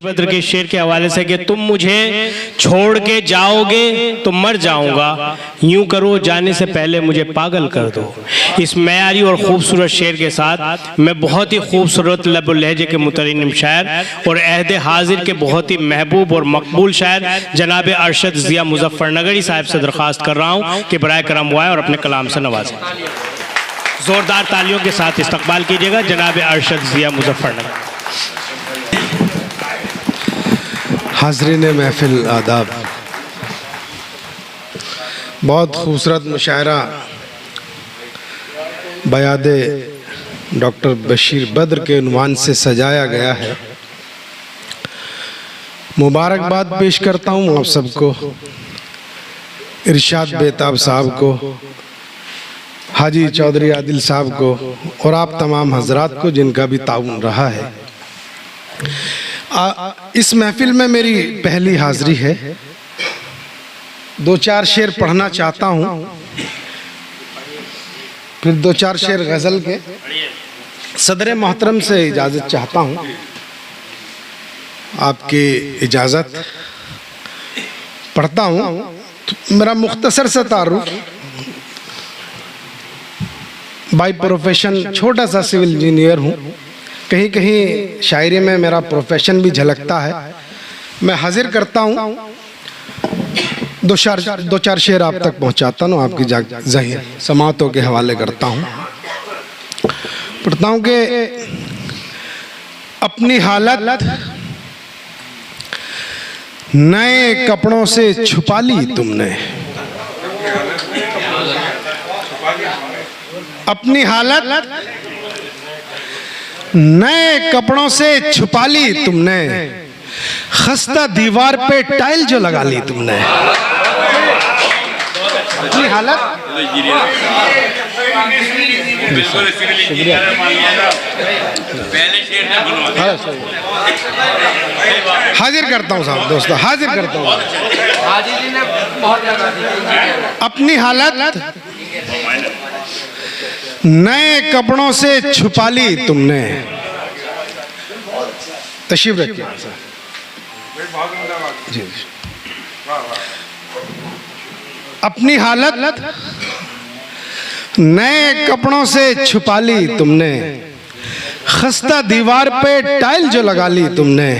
बद्र के शेर के हवाले से कि तुम मुझे छोड़ के जाओगे तो मर जाऊंगा, यूं करो जाने से पहले मुझे पागल कर दो। इस मयारी और खूबसूरत शेर के साथ मैं बहुत ही खूबसूरत लब और लहजे के मुतरन्निम शायर और अहद हाजिर के बहुत ही महबूब और मकबूल शायर जनाब अरशद ज़िया मुज़फ्फरनगरी साहब से दरख्वास्त कर रहा हूँ कि बराए करम वो आए और अपने कलाम से नवाजें। ज़ोरदार तालियों के साथ इस्तकबाल कीजिएगा जनाब अरशद ज़िया मुज़फ्फरनगरी। हाज़रीन महफिल आदाब, बहुत खूबसूरत मुशायरा बयादे डॉक्टर बशीर बद्र के उन्वान से सजाया गया है। मुबारकबाद पेश करता हूँ आप सबको, इरशाद बेताब साहब को, हाजी चौधरी आदिल साहब को और आप तमाम हजरात को जिनका भी ताउन रहा है। इस महफिल में मेरी पहली हाज़री है। दो चार शेर पढ़ना चाहता हूँ, फिर दो चार शेर गज़ल के सदर मोहतरम से इजाज़त चाहता हूँ। आपकी इजाज़त पढ़ता हूँ। तो मेरा मुख्तसर सा तारुफ, बाई प्रोफेशन छोटा सा सिविल इंजीनियर हूँ। कहीं कहीं शायरी में मेरा प्रोफेशन भी झलकता है। मैं हाजिर करता हूँ, दो चार शेर आप तक पहुँचाता हूँ, आपकी ज़ाहिर समातों के हवाले करता हूँ। पढ़ता हूँ कि अपनी हालत नए कपड़ों से छुपा ली तुमने, अपनी हालत नए कपड़ों से छुपा ली तुमने, खस्ता दीवार पे टाइल जो लगा ली तुमने। अपनी हालत हाजिर करता हूँ साहब दोस्तों, हाजिर करता हूँ। अपनी हालत नए कपड़ों से छुपा ली तुमने। तशरीफ रखिए जी। अपनी हालत नए कपड़ों से छुपा ली तुमने, खस्ता दीवार पे टाइल जो लगा ली तुमने,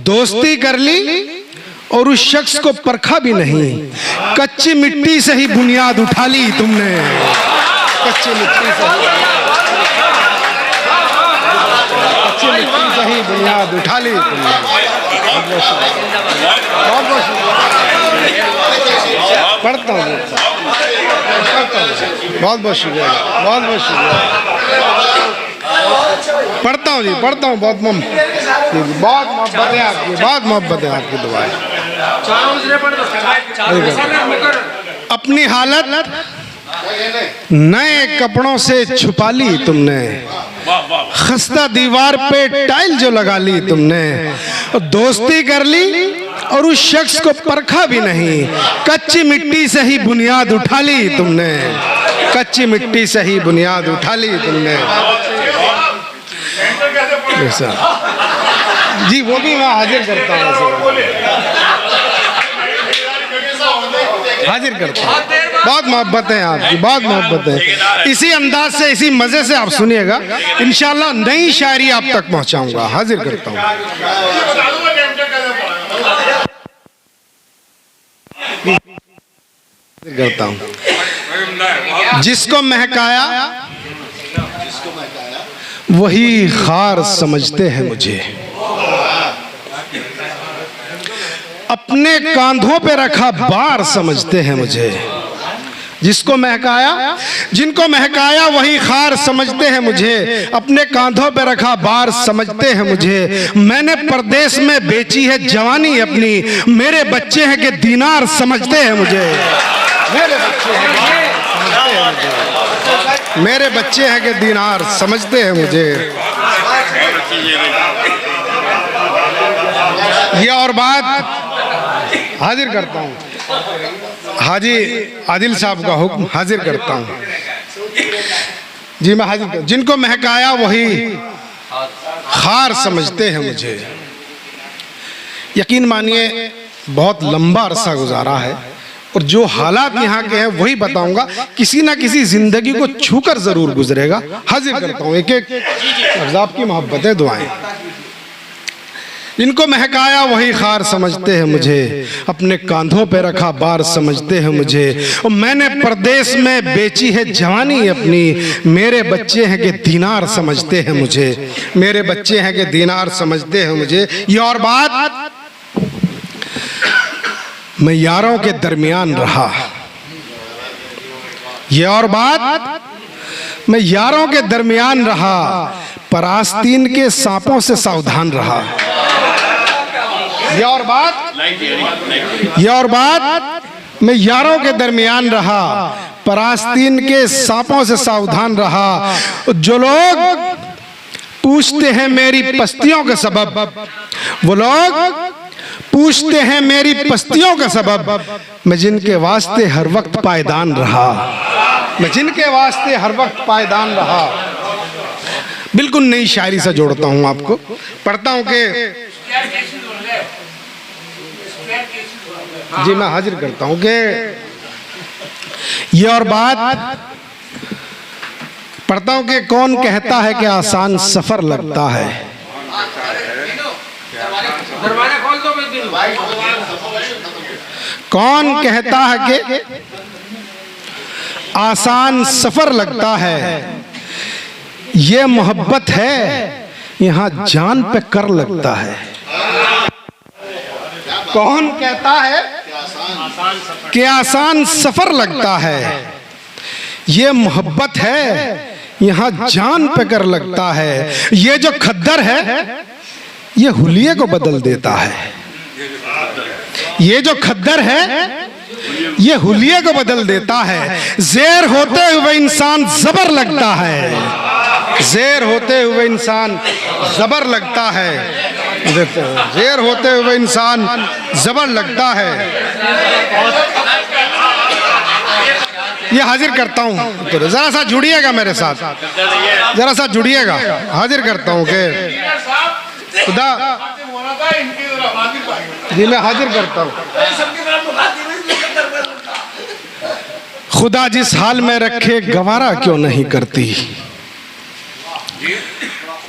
दोस्ती कर ली और उस शख्स को परखा भी नहीं, कच्ची मिट्टी से ही बुनियाद उठा ली तुमने। कच्ची मिट्टी से ही बुनियाद उठा ली तुमने। बहुत बहुत पढ़ता हूँ, बहुत बहुत शुक्रिया, बहुत बहुत शुक्रिया। पढ़ता हूँ जी, पढ़ता हूँ। बहुत मोहब्बत है आपकी, बहुत मोहब्बत है आपकी दुआएं। अपनी हालत नए कपड़ों से छुपा ली तुमने, खस्ता दीवार पे टाइल जो लगा ली तुमने, दोस्ती कर ली और उस शख्स को परखा भी नहीं, कच्ची मिट्टी से ही बुनियाद उठा ली तुमने। कच्ची मिट्टी से ही बुनियाद उठा ली तुमने। जी वो भी मैं हाजिर करता हूँ, हाजिर करता हूँ। बहुत मोहब्बत है आपकी, बहुत मोहब्बत है। इसी अंदाज से, इसी मज़े से आप सुनिएगा, इंशाल्लाह नई शायरी आप तक पहुँचाऊँगा। हाजिर करता हूँ। करता हूँ। जिसको महकाया वही खार समझते हैं मुझे, अपने कांधों पे रखा बार समझते हैं मुझे। जिसको महकाया, जिनको महकाया वही खार समझते हैं मुझे, अपने कांधों पे रखा बार समझते हैं मुझे। मैंने परदेश में बेची है जवानी अपनी, मेरे बच्चे हैं कि दीनार समझते हैं मुझे। मेरे बच्चे हैं, मेरे बच्चे हैं कि दीनार समझते हैं मुझे। ये और बात हाजिर करता हूँ। हाजी आदिल साहब का हुक्म हाजिर करता हूँ। जी मैं हाजिर करता। जिनको महकाया वही खार समझते हैं मुझे, यकीन मानिए बहुत लंबा अरसा गुजारा है और जो हालात यहाँ के हैं वही बताऊंगा, किसी ना किसी जिंदगी को छूकर जरूर गुजरेगा। हाजिर करता हूँ एक एक लफ्ज़ आपकी मोहब्बतें दुआएं। इनको महकाया वही खार समझते हैं मुझे, अपने कांधों पे रखा बार समझते हैं मुझे, और मैंने परदेश में बेची है जवानी अपनी, मेरे बच्चे हैं कि दीनार समझते हैं मुझे, मेरे बच्चे हैं कि दीनार समझते हैं मुझे। ये और बात, मैं यारों के दरमियान रहा, ये और बात, मैं यारों के दरमियान रहा, पर आस्तीन के सांपों से सावधान रहा। ये और बात, ये और बात, मैं यारों के दरमियान रहा, पर आस्तीन के सांपों से सावधान रहा। जो लोग पूछते हैं मेरी पस्तियों का सबब, वो लोग पूछते हैं मेरी पस्तियों का सबब, मैं जिनके वास्ते हर वक्त पायदान रहा, मैं जिनके वास्ते हर वक्त पायदान रहा। बिल्कुल नई शायरी से जोड़ता हूं आपको, पढ़ता हूं कि जी मैं हाजिर करता हूं कि ये और बात, पढ़ता हूं कि कौन कहता है कि आसान सफर लगता है, कौन कहता है कि आसान सफर लगता है, ये मोहब्बत है यहाँ जान पे कर लगता है। कौन कहता है कि आसान सफर लगता है, ये मोहब्बत है यहाँ जान पे कर लगता है। ये जो खद्दर है ये हुलिये को बदल देता है, ये जो खद्दर है ये हुलिये को बदल देता है। ज़ेर होते हुए इंसान ज़बर लगता है, ज़ेर होते हुए इंसान ज़बर लगता है, ज़ेर होते हुए इंसान ज़बर लगता है। ये हाजिर करता हूँ, तो जरा सा जुड़िएगा मेरे साथ, जरा सा जुड़िएगा। हाजिर करता हूँ कि खुदा जी मैं हाजिर करता हूँ, खुदा जिस हाल में रखे गवारा क्यों नहीं करती,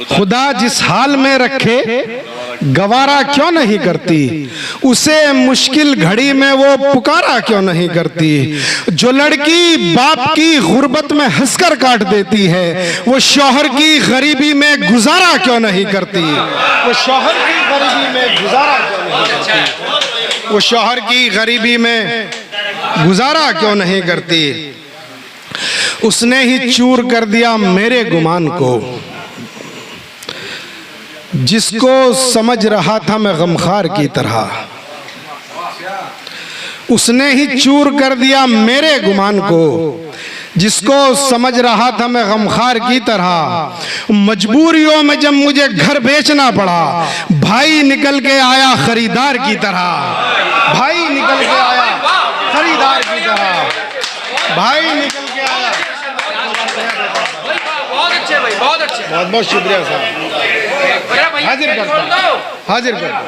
खुदा जिस हाल में रखे गवारा क्यों नहीं करती, उसे मुश्किल घड़ी में वो पुकारा क्यों नहीं करती। जो लड़की बाप की गुर्बत में हंसकर काट देती है, वो शौहर की गरीबी में गुजारा क्यों नहीं करती, वो शौहर की गरीबी में गुजारा क्यों नहीं करती, वो शौहर की गरीबी में गुजारा क्यों नहीं करती। उसने ही चूर कर दिया मेरे गुमान को, जिसको समझ रहा था मैं गमखार की तरह, उसने ही चूर कर दिया मेरे गुमान को, जिसको समझ रहा था मैं गमखार की तरह। मजबूरियों में जब मुझे घर बेचना पड़ा, भाई निकल के आया खरीदार की तरह, भाई निकल के आया खरीदार की तरह, भाई निकल के आया। बहुत अच्छे भाई, बहुत अच्छे, बहुत बहुत शुक्रिया साहब। हाजिर करता हूँ, हाजिर करता हूँ,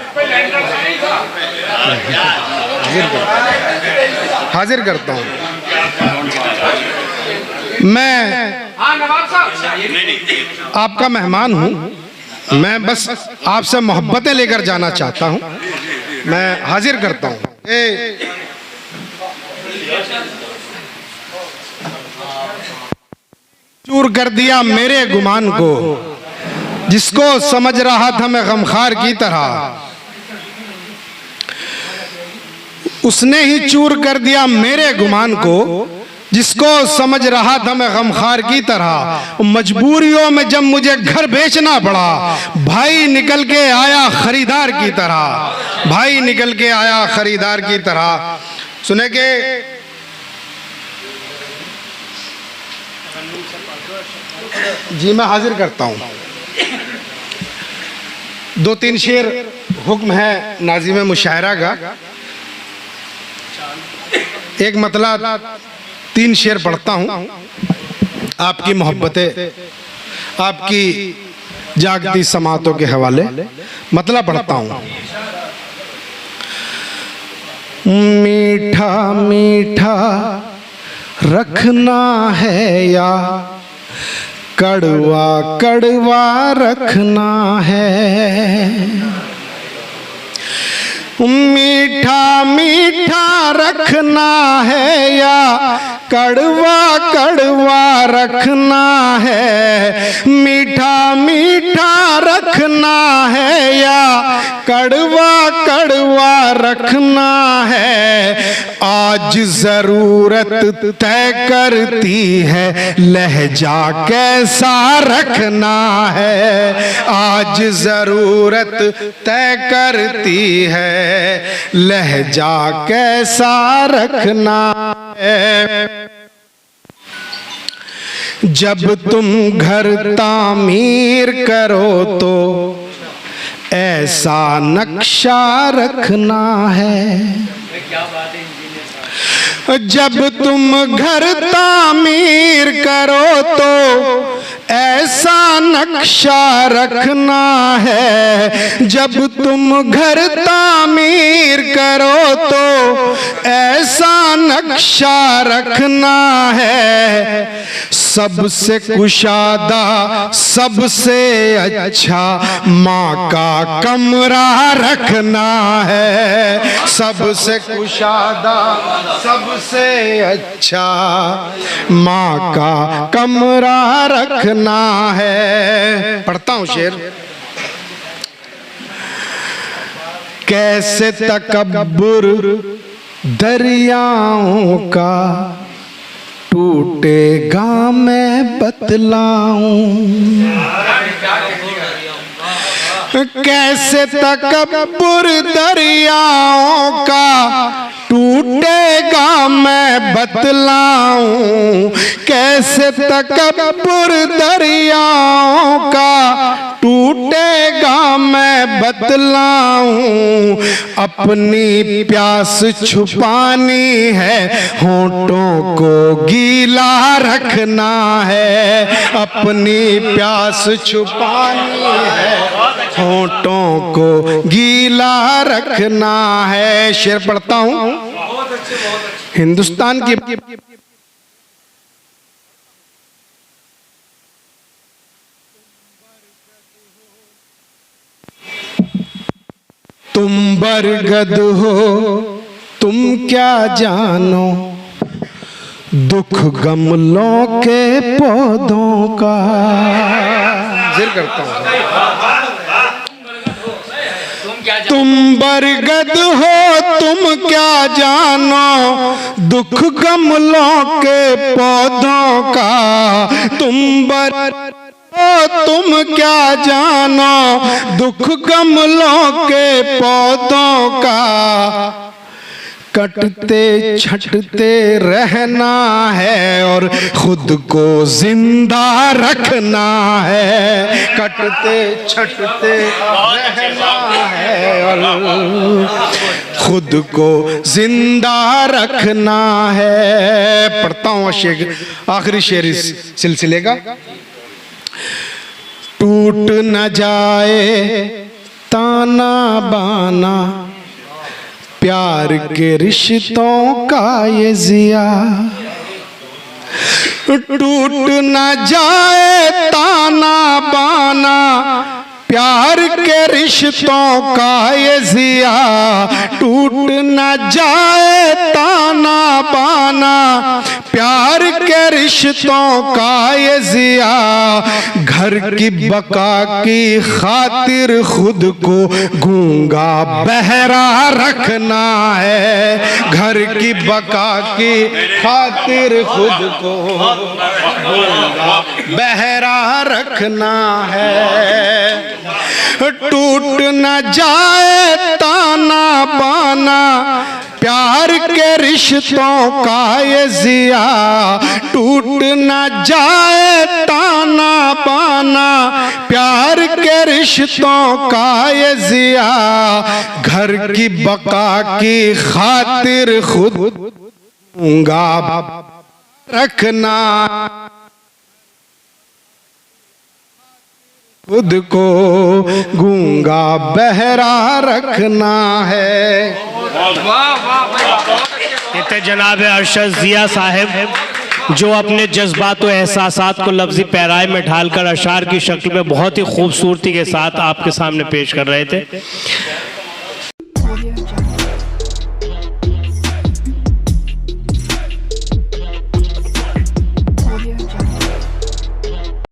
हाजिर करता हूँ। मैं आपका मेहमान हूँ, मैं बस आपसे मोहब्बतें लेकर जाना चाहता हूँ। मैं हाजिर करता हूँ। चूर कर दिया मेरे गुमान को, जिसको समझ रहा था मैं गमखार की तरह, उसने ही चूर कर दिया मेरे गुमान को, जिसको समझ रहा था मैं गमखार की तरह। मजबूरियों में जब मुझे घर बेचना पड़ा, भाई निकल के आया खरीदार की तरह, भाई निकल के आया खरीदार की तरह। सुने के जी मैं हाजिर करता हूँ। दो तीन शेर हुक्म है नाज़िम मुशायरा का, एक मतला 3 शेर पढ़ता हूँ। आपकी मोहब्बतें, आपकी जागती समातों के हवाले मतला पढ़ता हूँ। मीठा मीठा रखना है या कड़वा कड़वा रखना है। मीठा मीठा रखना है या कड़वा कड़वा रखना है। मीठा मीठा रखना है या कड़वा कड़वा रखना है। आज जरूरत तय करती है लहजा कैसा रखना है। आज जरूरत तय करती है लहजा कैसा रखना है। जब तुम घर तामीर करो तो ऐसा नक्शा रखना है। जब तुम घर तामीर करो तो ऐसा नक्शा रखना है। जब तुम घर तामीर करो तो ऐसा नक्शा रखना है। सबसे कुशादा सबसे अच्छा माँ का कमरा रखना है। सबसे कुशादा सबसे अच्छा माँ का कमरा रखना है। पढ़ता हूँ शेर। कैसे तकब्बुर दरियाओं का टूटेगा मैं बतलाऊं। कैसे तकब्बुर दरियाओं का टूटेगा मैं बतलाऊं। कैसे तकब्बुर दरियाओं का टूटेगा मैं बतलाऊं। अपनी प्यास छुपानी है होंठों को गीला रखना है। अपनी प्यास छुपानी है होंठों को गीला रखना है। शेर पढ़ता हूं। हिंदुस्तान की तुम बरगद हो तुम क्या जानो दुख गमलों के पौधों का। जिक्र करता हूं। तुम बरगद हो तुम क्या जानो दुख गमलों के पौधों का। तुम तुम क्या जानो दुख गमलों के पौधों का। कटते छटते रहना है और खुद को जिंदा रखना है। कटते छटते रहना है और खुद को जिंदा रखना है। पढ़ता हूँ शेर, आखिरी शेर इस सिलसिले का। टूट न जाए ताना बाना प्यार के रिश्तों का ये जिया। टूट न जाए ताना बाना प्यार के रिश्तों का ये जिया। टूट न जाए ताना बाना प्यार के रिश्तों का ये जिया। घर की बका की खातिर खुद को गूंगा बहरा रखना है। घर की बका की खातिर खुद को गूंगा बहरा रखना है। टूट न जाए ताना बाना प्यार के रिश्तों का ये जिया। टूट न जाए ताना बाना प्यार के रिश्तों का ये जिया। घर की बका की खातिर खुद गूंगा रखना, खुद को गूंगा बहरा रखना है। ये थे जनाब अरशद जिया साहब, जो अपने जज्बात और एहसासात को लफ्ज़ी पैराए में ढालकर अशार की शक्ल में बहुत ही खूबसूरती के साथ आपके सामने पेश कर रहे थे।